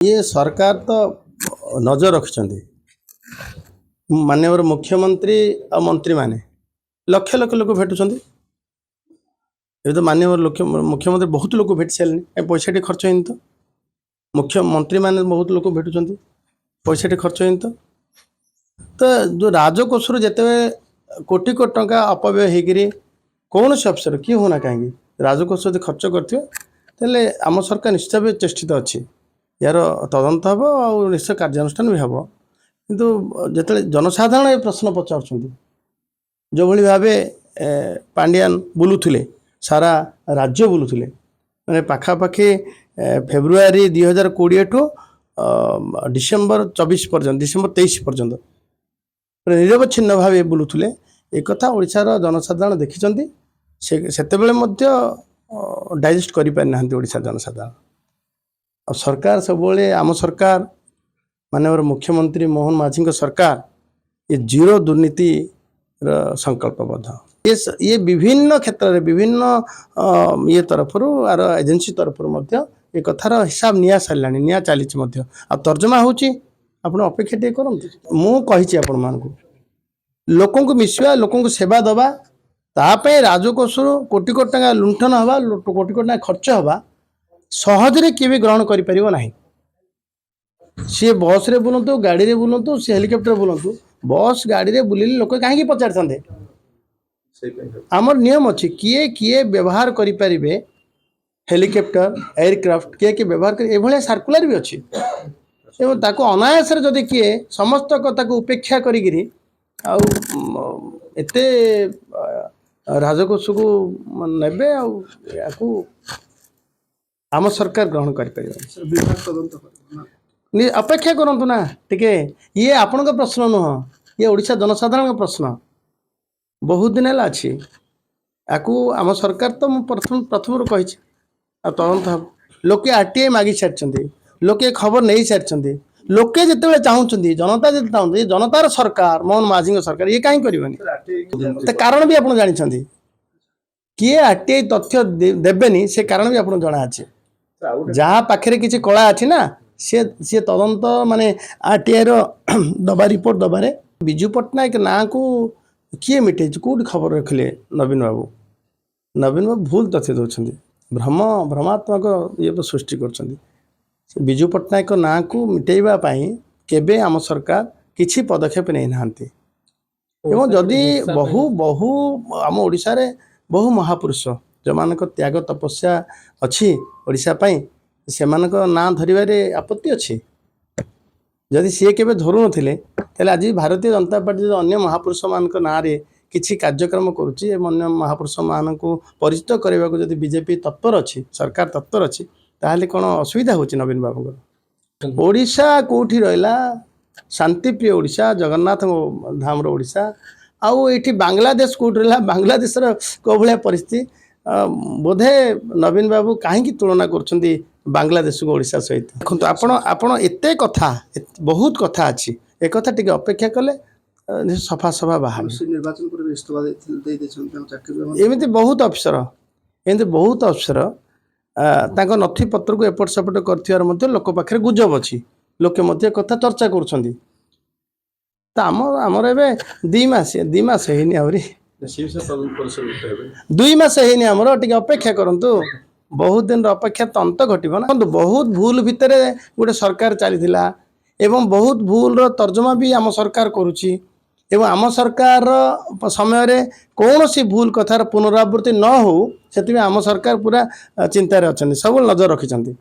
ये सरकार तो नजर रखिंट माननीय मुख्यमंत्री और मंत्री माने लक्ष लक्ष लोक भेटुंट ये तो माननीय मुख्यमंत्री बहुत लोक भेट सारे पैसा टी खर्च होनी तो मुख्यमंत्री माने बहुत लोक भेटुंट पैसा टी खर्च होनी तो जो राजकोष जिते कोटी कोटी टंका अपव्यय होकर कौन से अफसर किए होना कहीं राजकोष जो खर्च करते आम सरकार निश्चित भाव चेष्टित अच्छी यार तदंत हम और निश्चय कार्यानुष्ठान भी हम किंतु जिते जनसाधारण ये प्रश्न पचार जो भली भाव पांडियान बुलूले सारा राज्य बुलूले मैंने पाखापाखि फेब्रुआरी 2020 ठू डिसेम्बर 24 पर्यंत डिसेम्बर 23 पर्यंत निरवच्छिन्न भाव बुलूले एक ओडिशार जनसाधारण देखिं से डाइजेस्ट कर पारि ओडिशा जनसाधारण और सरकार सब आम सरकार माननीय मुख्यमंत्री मोहन माझी सरकार ये जीरो दुर्नीति संकल्पबद्ध ये विभिन्न क्षेत्र में विभिन्न ये तरफ आर एजेंसी तरफ ये कथार हिसाब निया सारा निया चली तर्जमा होची आपण अपेक्षा टे करंतु मु कहिछि आपण मानकु लोकों को मिसवा लोकों को सेवा दबा तापे राजकोष कोटी कोटी टका लुंठन हवा कोटी कोटी टका खर्च हवा सहजरे किए भी ग्रहण करें सी बस रे बुलतु गाड़ी रे बुलतु सी हेलिकॉप्टर बुलतु बस गाड़ी रे बुलिले लोक कहीं पचार था आमर नियम अच्छी किए किए व्यवहार करें हेलिकॉप्टर एयरक्राफ्ट किए किए व्यवहार कर सर्कुलर भी अच्छी ताको अनायास जदि किए समस्त कथा उपेक्षा करी एते राजकोष को नेबे आम सरकार ग्रहण कर अपेक्षा करंतु ना टिके ये आपण प्रश्न नुह ये ओडिशा जनसाधारण प्रश्न बहुत दिन है अच्छी आपको आम सरकार तो प्रथम प्रथम कही तदंत लोके आरटीआई मागी सारी लोके खबर नहीं सारी लोके जिते चाहते जनता जो चाहते जनतार सरकार मोहन माझी सरकार ये कहीं कर कारण भी आप जानते किए आरटीआई तथ्य देवेनि से कारण भी आप जना अच्छे जहाँ पाखे किसी कला अच्छी ना सी तदंत माने आरटीआई दबा रिपोर्ट दबारे विजु पट्टनायक ना को किए मिटे कौट खबर रखिले नवीन बाबू भूल तथ्य दौरान भ्रमात्मक ये सृष्टि कर विजु पट्टनायक ना को मिटेबा केबे आम सरकार किछि पदक्षेप नहीं नांती एवं जदि बहु बहु आम ओडिशा रे बहु महापुरुष जो मान त्याग तपस्या अच्छी ओडिशा पई से ना धरवे आपत्ति अच्छी जदि सी के धरू नथिले तेल आज भारतीय जनता पार्टी जो अन्य महापुरुष मान ना किसी कार्यक्रम करुच्ची अन्य महापुरुष मान को परिचित करने को जब बीजेपी तत्पर अच्छी सरकार तत्पर अच्छी ताहले कौन असुविधा होची नवीन बाबू ओडिशा कोठी रहिला शांतिप्रिय ओडिशा जगन्नाथ धाम ओडिशा आउ ये बांग्लादेश कोठी रहिला बांग्लादेश को भाया परिस्थिति बोधे नवीन बाबू कहीं तुलना कर बांग्लादेश को ओडिशा सहित देखो आपण एते कथा बहुत कथा अच्छी एक कथा टिके अपेक्षा कले सफा सफा बाहर एमती बहुत अफसर एमती बहुत अफसर तांको नथी पत्र को एपट सेपट कर लोक पाखे गुजब अच्छी लोके कथा चर्चा कर आमर ए 2 मास है आहरी 2 मास है आमर टे अपेक्षा करंतु बहुत दिन अपेक्षा तो अंत घटना ना बहुत भूल भितर गोटे सरकार चली एवं बहुत भूल तर्जमा भी आम सरकार करुच्ची एवं आम सरकार समय रे कौन सी भूल कथार पुनरावृत्ति न हो से आम सरकार पूरा चिंतार अच्छा सब नजर रखिंट।